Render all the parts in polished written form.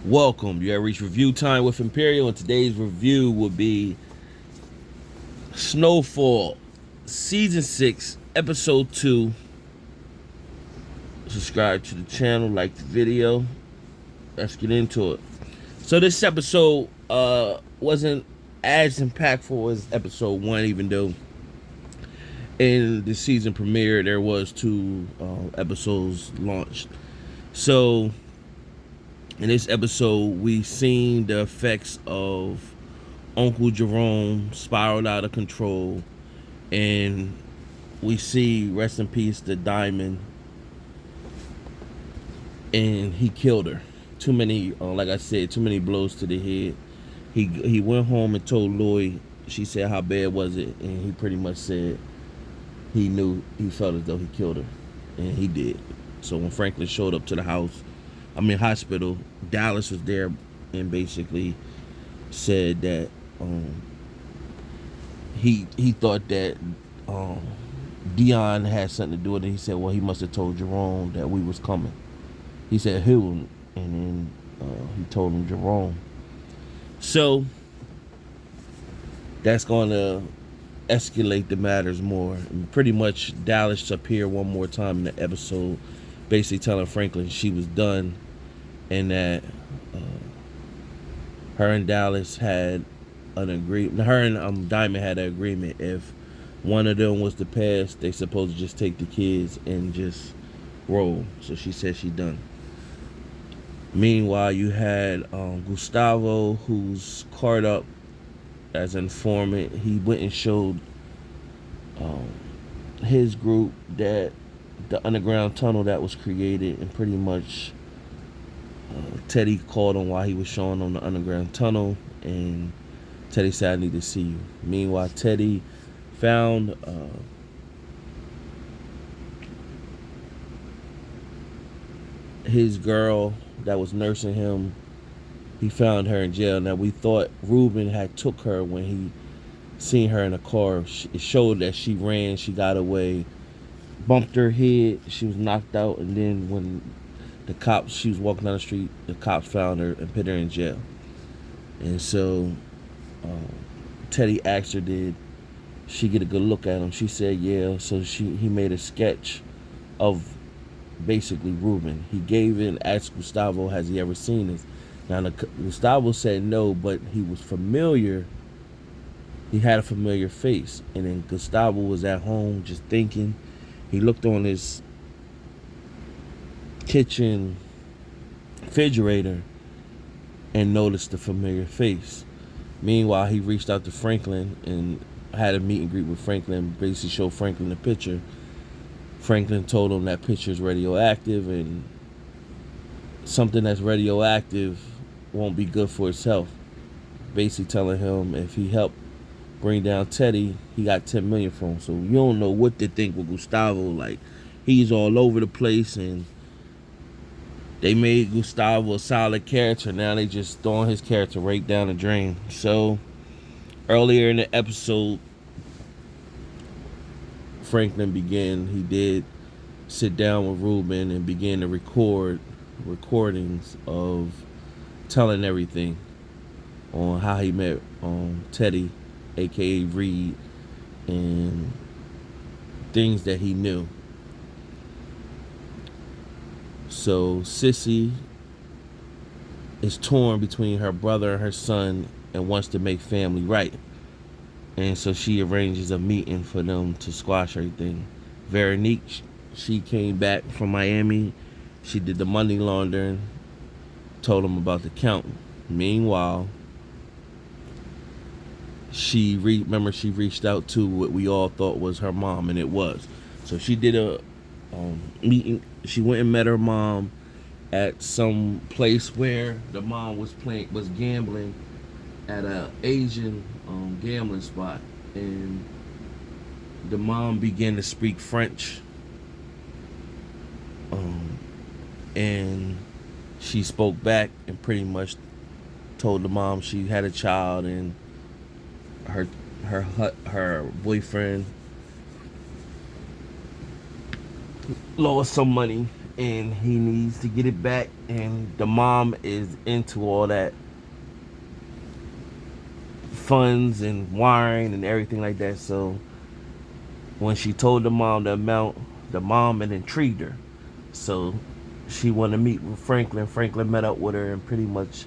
Welcome. You have reached review time with Imperial, and today's review will be Snowfall, Season 6, Episode 2. Subscribe to the channel, like the video. Let's get into it. So this episode wasn't as impactful as Episode 1, even though in the season premiere there was two episodes launched. So in this episode, we seen the effects of Uncle Jerome spiraled out of control, and we see, rest in peace, the Diamond, and he killed her. Too many, like I said, too many blows to the head. He went home and told Lloyd. She said, "How bad was it?" And he pretty much said he knew, he felt as though he killed her, and he did. So when Franklin showed up to the hospital, Dallas was there and basically said that he thought that Dion had something to do with it. He said, well, he must have told Jerome that we was coming. He said who, and then he told him Jerome. So that's going to escalate the matters more. And pretty much Dallas appeared one more time in the episode, basically telling Franklin she was done, and that her and Dallas had an agreement. Her and Diamond had an agreement. If one of them was to pass, they supposed to just take the kids and just roll. So she said she done. Meanwhile, you had Gustavo, who's caught up as an informant. He went and showed his group that the underground tunnel that was created, and pretty much Teddy called him while he was showing them the underground tunnel, and Teddy said, "I need to see you." Meanwhile, Teddy found his girl that was nursing him. He found her in jail. Now, we thought Ruben had took her when he seen her in a car. It showed that she ran, she got away, bumped her head, she was knocked out, and then when she was walking down the street, the cops found her and put her in jail. And so Teddy asked her, did she get a good look at him? She said yeah. So he made a sketch of basically Ruben. He gave it and asked Gustavo, has he ever seen this? Now Gustavo said no, but he was familiar. He had a familiar face. And then Gustavo was at home just thinking. He looked on his kitchen refrigerator and noticed the familiar face. Meanwhile, he reached out to Franklin and had a meet and greet with Franklin, basically showed Franklin the picture. Franklin told him that picture is radioactive, and something that's radioactive won't be good for his health. Basically telling him if he helped bring down Teddy, he got $10 million from him. So you don't know what to think with Gustavo. Like, he's all over the place, and they made Gustavo a solid character. Now they just throwing his character right down the drain. So earlier in the episode, Franklin he did sit down with Ruben and began to record recordings of telling everything on how he met Teddy, aka Reed, and things that he knew. So Sissy is torn between her brother and her son and wants to make family right. And so she arranges a meeting for them to squash everything. Veronique, she came back from Miami. She did the money laundering, told them about the count. Meanwhile, she reached out to what we all thought was her mom, and it was. So she did a meeting. She went and met her mom at some place where the mom was gambling at a Asian gambling spot, and the mom began to speak French, and she spoke back and pretty much told the mom she had a child, and her boyfriend lost some money and he needs to get it back. And the mom is into all that funds and wiring and everything like that. So when she told the mom the amount, the mom it intrigued her. So she wanted to meet with Franklin. Franklin met up with her, and pretty much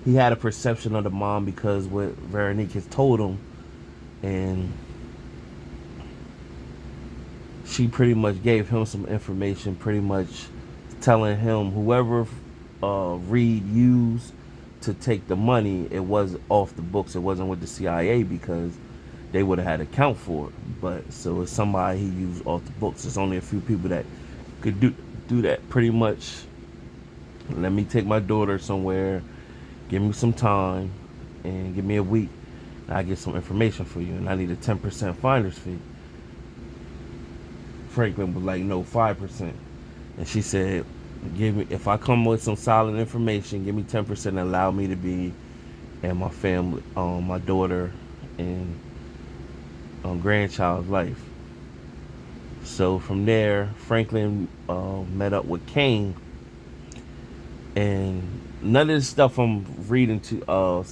he had a perception of the mom because what Veronique has told him, and she pretty much gave him some information, pretty much telling him whoever Reed used to take the money, it was off the books. It wasn't with the CIA because they would have had to account for it. But so it's somebody he used off the books. There's only a few people that could do that. Pretty much, let me take my daughter somewhere, give me some time, and give me a week. And I get some information for you, and I need a 10% finder's fee. Franklin was like, no, 5%. And she said, give me, if I come with some solid information, give me 10% and allow me to be and my family, my daughter and grandchild's life. So from there, Franklin met up with Kane, and none of this stuff I'm reading to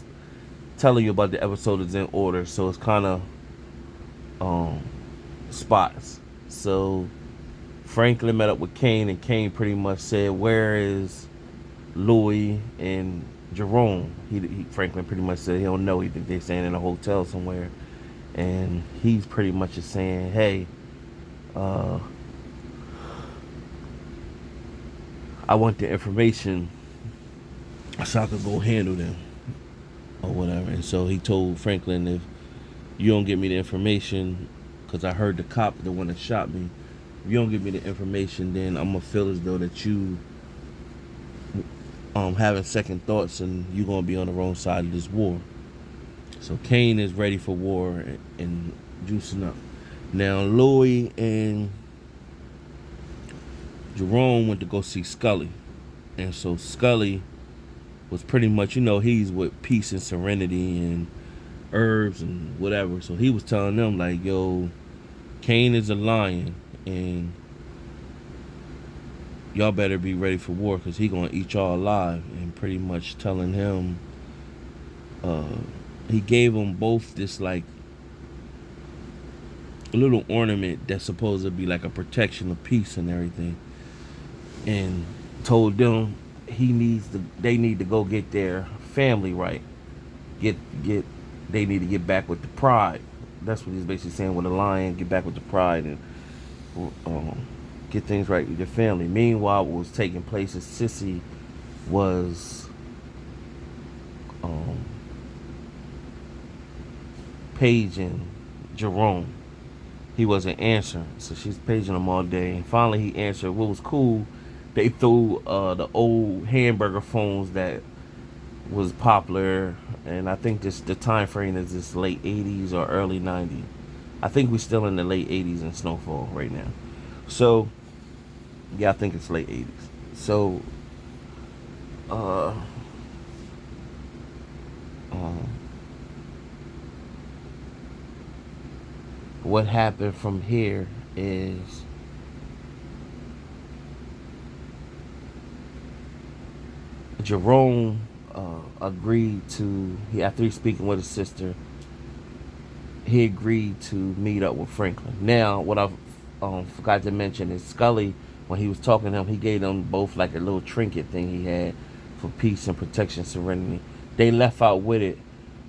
telling you about the episode is in order, so it's kind of um, spots. So Franklin met up with Kane, and Kane pretty much said, "Where is Louis and Jerome?" Franklin pretty much said he don't know. He think they're staying in a hotel somewhere, and he's pretty much just saying, "Hey, uh, I want the information so I could go handle them or whatever." And so he told Franklin, "If you don't give me the information, because I heard the cop, the one that shot me, if you don't give me the information, then I'm gonna feel as though that you having second thoughts and you're gonna be on the wrong side of this war." So Kane is ready for war and juicing up. Now Louis and Jerome went to go see Scully, and so Scully was pretty much, he's with peace and serenity and herbs and whatever. So he was telling them like, "Yo, Kane is a lion, and y'all better be ready for war because he gonna eat y'all alive." And pretty much telling him, he gave them both this like a little ornament that's supposed to be like a protection of peace and everything, and told them they need to go get their family right, get they need to get back with the pride. That's what he's basically saying with a lion, get back with the pride and get things right with your family. Meanwhile, what was taking place is Sissy was paging Jerome. He wasn't answering, so she's paging him all day. And finally, he answered. What was cool, they threw the old hamburger phones that was popular, and I think the time frame is this late '80s or early '90s. I think we're still in the late '80s in Snowfall right now. So yeah, I think it's late '80s. So uh, what happened from here is Jerome agreed to, after he's speaking with his sister, he agreed to meet up with Franklin. Now, what I forgot to mention is Scully, when he was talking to him, he gave them both like a little trinket thing he had for peace and protection, serenity. They left out with it,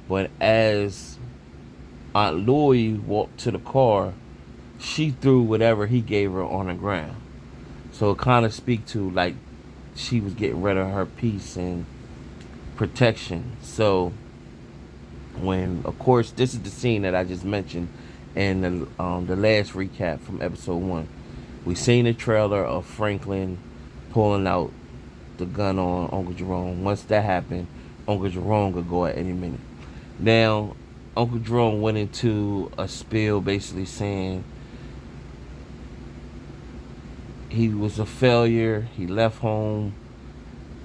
but as Aunt Louie walked to the car, she threw whatever he gave her on the ground. So it kind of speak to like she was getting rid of her peace and protection. So when, of course, this is the scene that I just mentioned in the last recap from episode 1. We seen the trailer of Franklin pulling out the gun on Uncle Jerome. Once that happened, Uncle Jerome could go at any minute. Now, Uncle Jerome went into a spiel basically saying he was a failure. He left home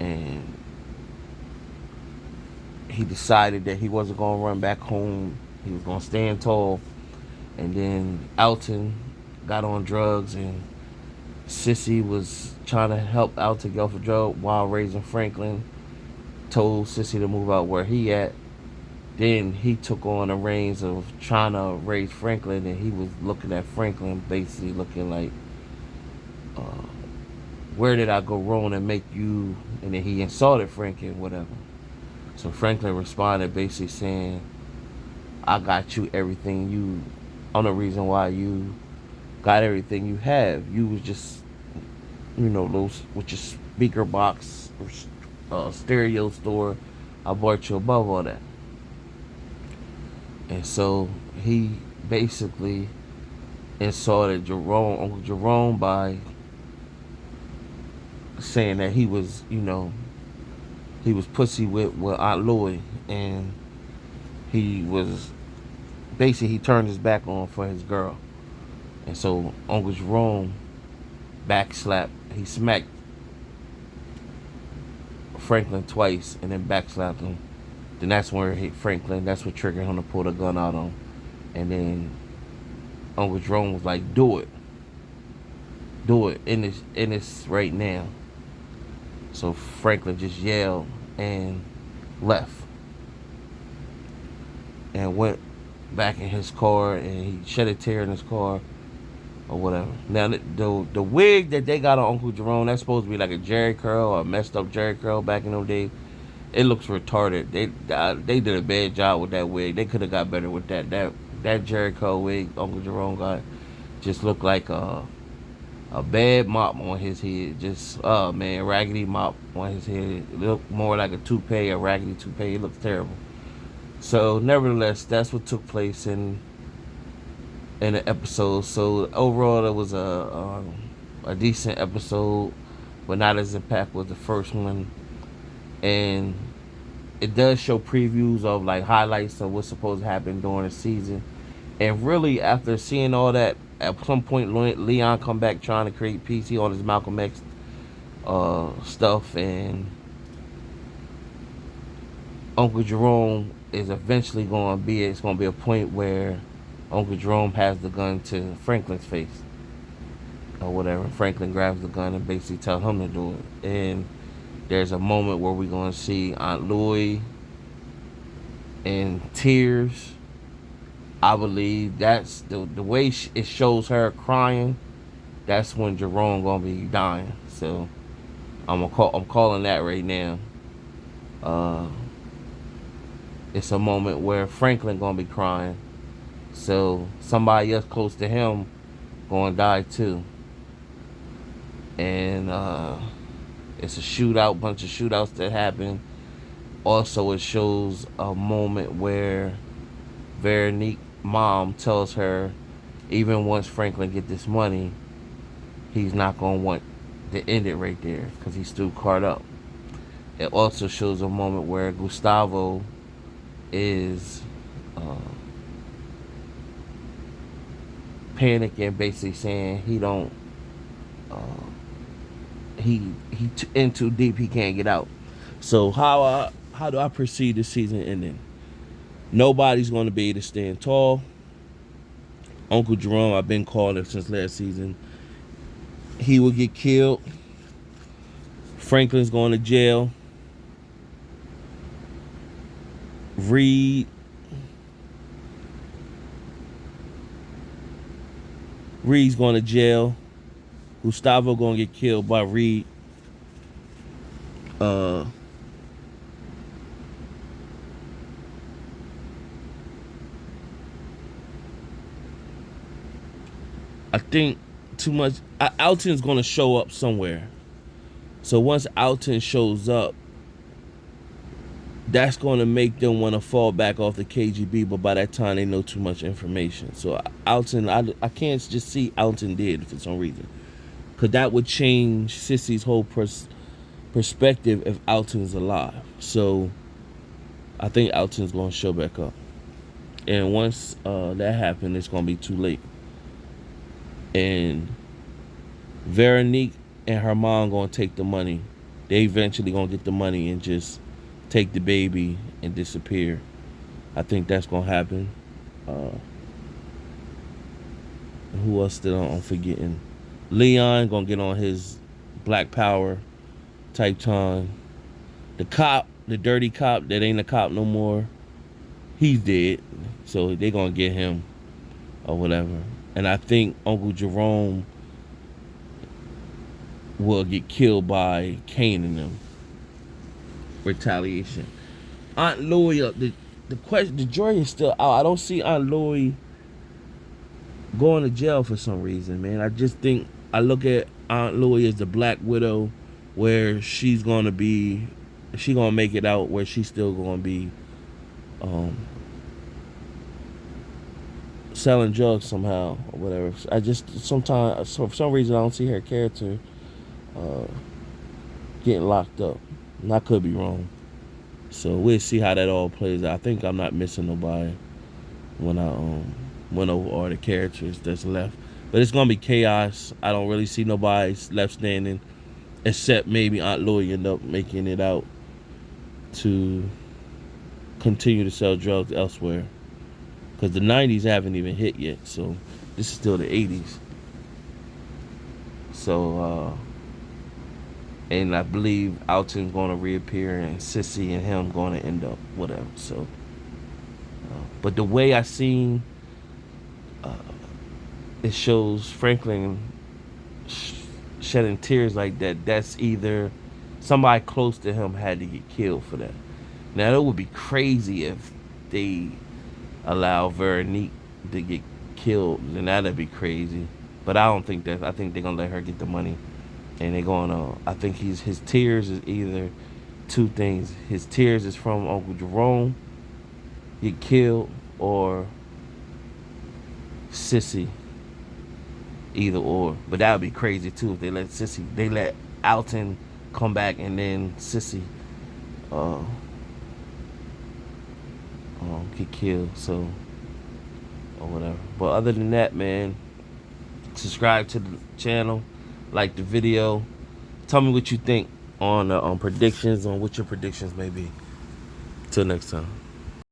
and he decided that he wasn't going to run back home. He was going to stand tall. And then Alton got on drugs and Sissy was trying to help out to get off a drug while raising Franklin. Told Sissy to move out where he at. Then he took on the reins of trying to raise Franklin, and he was looking at Franklin, basically looking like, uh, "Where did I go wrong and make you?" And then he insulted Franklin, whatever. So Franklin responded, basically saying, "I got you everything you. I'm the reason why you got everything you have. You was just, those with your speaker box, stereo store. I bought you above all that." And so he basically insulted Uncle Jerome, by saying that he was pussy with Aunt Louie, and he was basically he turned his back on for his girl. And so Uncle Jerome backslapped. He smacked Franklin twice and then backslapped him. Then that's where Franklin. That's what triggered him to pull the gun out on him. And then Uncle Jerome was like, do it in this right now." So Franklin just yelled and left and went back in his car, and he shed a tear in his car or whatever. Now the wig that they got on Uncle Jerome, that's supposed to be like a Jerry curl or a messed up Jerry curl back in those days. It looks retarded. They did a bad job with that wig. They could have got better with that Jerry curl wig Uncle Jerome got. Just looked like a bad mop on his head. Just raggedy mop on his head. It looked more like a toupee, a raggedy toupee. It looks terrible. So nevertheless, that's what took place in the episode. So overall, it was a decent episode, but not as impactful as the first one. And it does show previews of like highlights of what's supposed to happen during the season. And really, after seeing all that, at some point Leon come back trying to create peace. He on his Malcolm X stuff, and Uncle Jerome is eventually going to be. It's going to be a point where Uncle Jerome has the gun to Franklin's face or whatever. Franklin grabs the gun and basically tells him to do it. And there's a moment where we're going to see Aunt Louie in tears. I believe that's the way it shows her crying. That's when Jerome gonna be dying. So I'm calling that right now. It's a moment where Franklin gonna be crying. So somebody else close to him gonna die too. And it's a shootout, bunch of shootouts that happen. Also, it shows a moment where Veronique mom tells her, even once Franklin get this money, he's not gonna want to end it right there because he's still caught up. It also shows a moment where Gustavo is panicking, basically saying he don't he in too deep, he can't get out. So how do I perceive the season ending? Nobody's going to be able to stand tall. Uncle Jerome, I've been calling it since last season. He will get killed. Franklin's going to jail. Reed's going to jail. Gustavo going to get killed by Reed. I think too much. Alton's going to show up somewhere. So once Alton shows up, that's going to make them want to fall back off the KGB. But by that time, they know too much information. So Alton, I can't just see Alton dead for some reason. Because that would change Sissy's whole perspective if Alton's alive. So I think Alton's going to show back up. And once that happens, it's going to be too late. And Veronique and her mom gonna take the money. They eventually gonna get the money and just take the baby and disappear. I think that's gonna happen. Who else did I'm forgetting? Leon gonna get on his Black Power type time. The cop, the dirty cop that ain't a cop no more, he's dead. So they gonna get him or whatever. And I think Uncle Jerome will get killed by Kane and them. Retaliation. Aunt Louie, the question, the jury is still out. I don't see Aunt Louie going to jail for some reason, man. I just think I look at Aunt Louie as the Black Widow, where she's gonna be, she gonna make it out, where she's still gonna be um, selling drugs somehow or whatever. I just sometimes, for some reason, I don't see her character uh, getting locked up, and I could be wrong. So we'll see how that all plays out. I think I'm not missing nobody when I went over all the characters that's left. But it's gonna be chaos. I don't really see nobody left standing, except maybe Aunt Louie end up making it out to continue to sell drugs elsewhere. Because the 90s haven't even hit yet, so this is still the 80s. So, and I believe Alton's going to reappear, and Sissy and him going to end up whatever. So, but the way I seen it shows Franklin shedding tears like that, that's either somebody close to him had to get killed for that. Now, that would be crazy if they allow Veronique to get killed, then that'd be crazy. But I don't think that. I think they're gonna let her get the money, and they're gonna. I think his tears is either two things. His tears is from Uncle Jerome get killed, or Sissy. Either or. But that would be crazy too if they let Alton come back and then Sissy get killed. So or whatever. But other than that, man, subscribe to the channel, like the video. Tell me what you think on predictions, on what your predictions may be. Till next time.